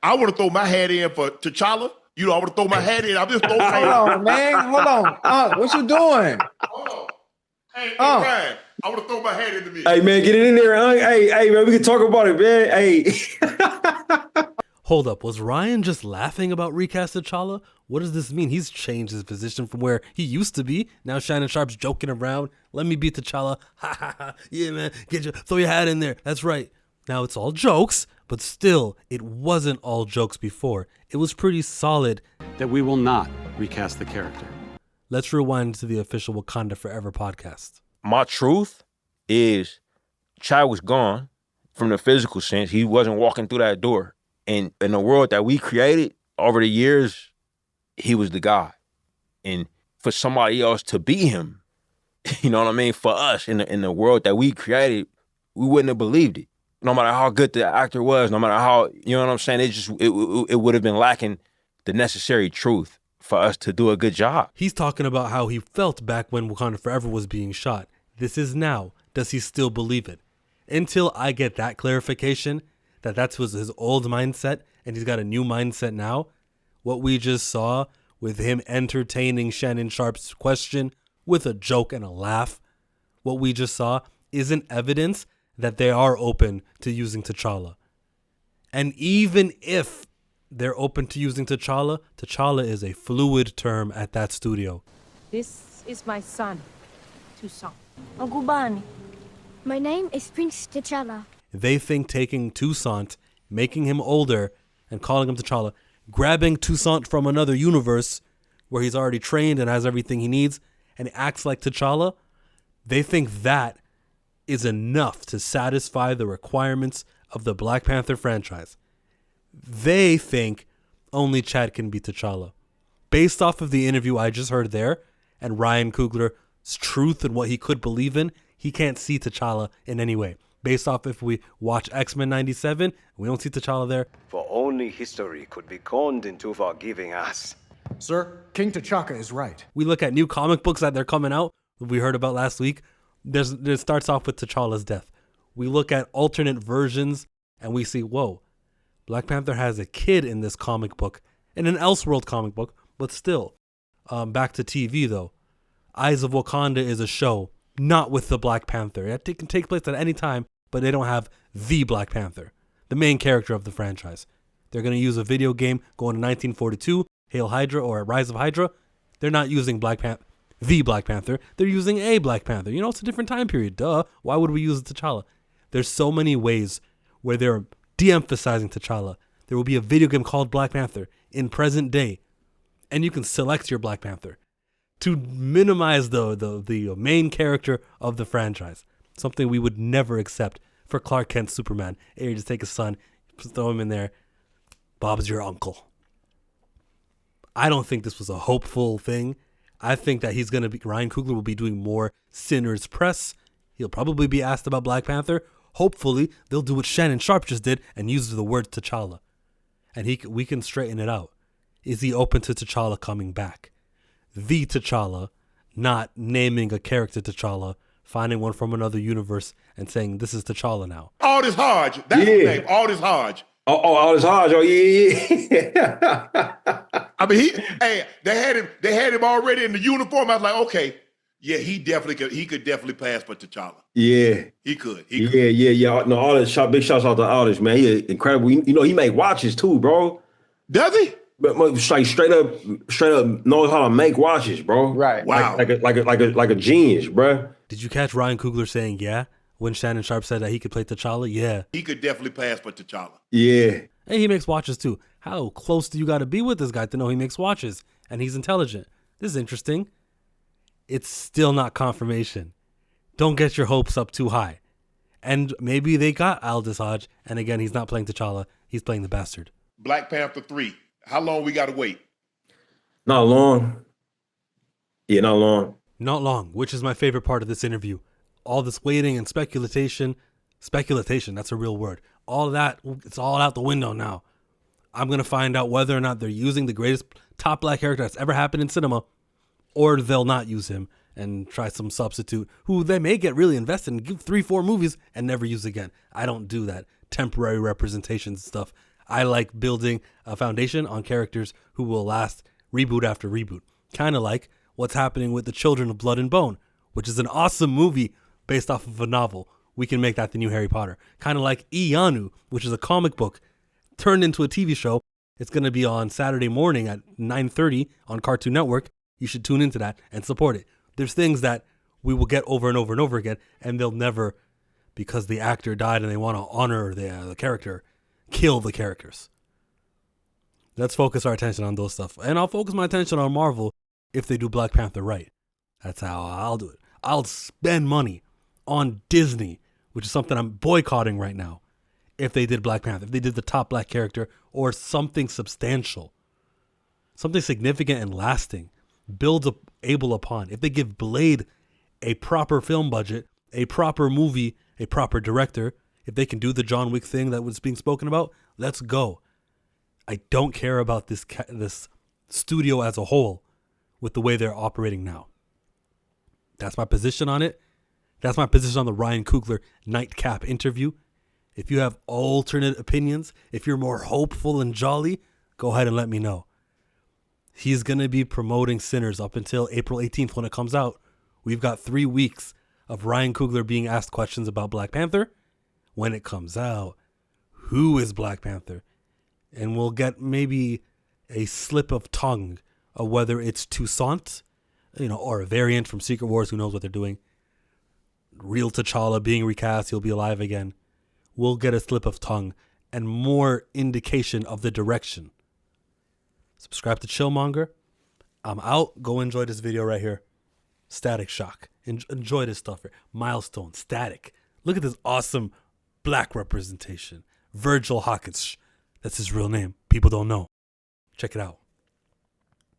I would have thrown my hat in for T'Challa. You know, I would have thrown my hat in. I'm just throwing my Hold on, man. Hold on. What you doing? Hold on. Hey, Ryan, I would have thrown my hat in the mix. Hey, man, get it in there. Hey, man, we can talk about it, man. Hey. Hold up, was Ryan just laughing about recast T'Challa? What does this mean? He's changed his position from where he used to be. Now Shannon Sharpe's joking around. Let me beat T'Challa. Ha ha ha. Yeah, man. Throw your hat in there. That's right. Now it's all jokes, but still, it wasn't all jokes before. It was pretty solid. That we will not recast the character. Let's rewind to the official Wakanda Forever podcast. My truth is Chad was gone from the physical sense. He wasn't walking through that door. And in the world that we created over the years, he was the guy. And for somebody else to be him, you know what I mean? For us, in the world that we created, we wouldn't have believed it. No matter how good the actor was, no matter how, you know what I'm saying? It would have been lacking the necessary truth for us to do a good job. He's talking about how he felt back when Wakanda Forever was being shot. This is now. Does he still believe it? Until I get that clarification, that was his old mindset and he's got a new mindset now, what we just saw with him entertaining Shannon Sharpe's question with a joke and a laugh, what we just saw isn't evidence that they are open to using T'Challa. And even if they're open to using T'Challa, T'Challa is a fluid term at that studio. This is my son, Toussaint. Uncle Bani. My name is Prince T'Challa. They think taking Toussaint, making him older, and calling him T'Challa, grabbing Toussaint from another universe where he's already trained and has everything he needs and acts like T'Challa, they think that is enough to satisfy the requirements of the Black Panther franchise. They think only Chad can be T'Challa. Based off of the interview I just heard there and Ryan Coogler's truth and what he could believe in, he can't see T'Challa in any way. Based off if we watch X-Men 97, we don't see T'Challa there. For only history could be conned into forgiving us. Sir, King T'Chaka is right. We look at new comic books that they're coming out, we heard about last week. It starts off with T'Challa's death. We look at alternate versions and we see, whoa, Black Panther has a kid in this comic book, in an Elseworld comic book, but still. Back to TV though. Eyes of Wakanda is a show, not with the Black Panther. It can take place at any time, but they don't have the Black Panther, the main character of the franchise. They're going to use a video game going to 1942, Hail Hydra or Rise of Hydra. They're not using the Black Panther. They're using a Black Panther. You know, it's a different time period. Duh. Why would we use T'Challa? There's so many ways where they're de-emphasizing T'Challa. There will be a video game called Black Panther in present day, and you can select your Black Panther to minimize the main character of the franchise. Something we would never accept for Clark Kent Superman. Hey, just take his son, throw him in there. Bob's your uncle. I don't think this was a hopeful thing. I think that Ryan Coogler will be doing more Sinners press. He'll probably be asked about Black Panther. Hopefully, they'll do what Shannon Sharpe just did and use the word T'Challa. And we can straighten it out. Is he open to T'Challa coming back? The T'Challa, not naming a character T'Challa, finding one from another universe and saying, this is T'Challa now. Aldis Hodge. That's his name. Aldis Hodge. Aldis Hodge. Oh, yeah. I mean, they had him already in the uniform. I was like, okay, yeah, he could definitely pass for T'Challa. Yeah. He could. Yeah. No, Aldis, big shouts out to Aldis, man. He incredible. You know, he make watches too, bro. Does he? But like straight up knows how to make watches, bro. Right. Wow. Like a genius, bro. Did you catch Ryan Coogler saying yeah when Shannon Sharpe said that he could play T'Challa? Yeah. He could definitely pass for T'Challa. Yeah. And he makes watches too. How close do you got to be with this guy to know he makes watches and he's intelligent? This is interesting. It's still not confirmation. Don't get your hopes up too high. And maybe they got Aldis Hodge, and again, he's not playing T'Challa. He's playing the bastard. Black Panther 3. How long we got to wait? Not long. Yeah, not long. Not long, which is my favorite part of this interview. All this waiting and speculation, that's a real word. All that, it's all out the window now. I'm going to find out whether or not they're using the greatest top black character that's ever happened in cinema, or they'll not use him and try some substitute who they may get really invested in, give 3-4 movies and never use again. I don't do that temporary representation stuff. I like building a foundation on characters who will last reboot after reboot. Kind of like what's happening with The Children of Blood and Bone, which is an awesome movie based off of a novel. We can make that the new Harry Potter. Kind of like Ianu, which is a comic book turned into a TV show. It's going to be on Saturday morning at 9:30 on Cartoon Network. You should tune into that and support it. There's things that we will get over and over and over again, and they'll never, because the actor died and they want to honor the character, kill the characters. Let's focus our attention on those stuff. And I'll focus my attention on Marvel if they do Black Panther right. That's how I'll do it. I'll spend money on Disney, which is something I'm boycotting right now, if they did Black Panther, if they did the top black character or something substantial, something significant and lasting, able upon. If they give Blade a proper film budget, a proper movie, a proper director, if they can do the John Wick thing that was being spoken about, let's go. I don't care about this studio as a whole with the way they're operating now. That's my position on it. That's my position on the Ryan Coogler nightcap interview. If you have alternate opinions, if you're more hopeful and jolly, go ahead and let me know. He's going to be promoting Sinners up until April 18th when it comes out. We've got 3 weeks of Ryan Coogler being asked questions about Black Panther. When it comes out, who is Black Panther? And we'll get maybe a slip of tongue of whether it's Toussaint, or a variant from Secret Wars, who knows what they're doing. Real T'Challa being recast, he'll be alive again. We'll get a slip of tongue and more indication of the direction. Subscribe to Chillmonger. I'm out. Go enjoy this video right here. Static Shock. Enjoy this stuff here. Milestone. Static. Look at this awesome black representation. Virgil Hawkins. That's his real name. People don't know. Check it out.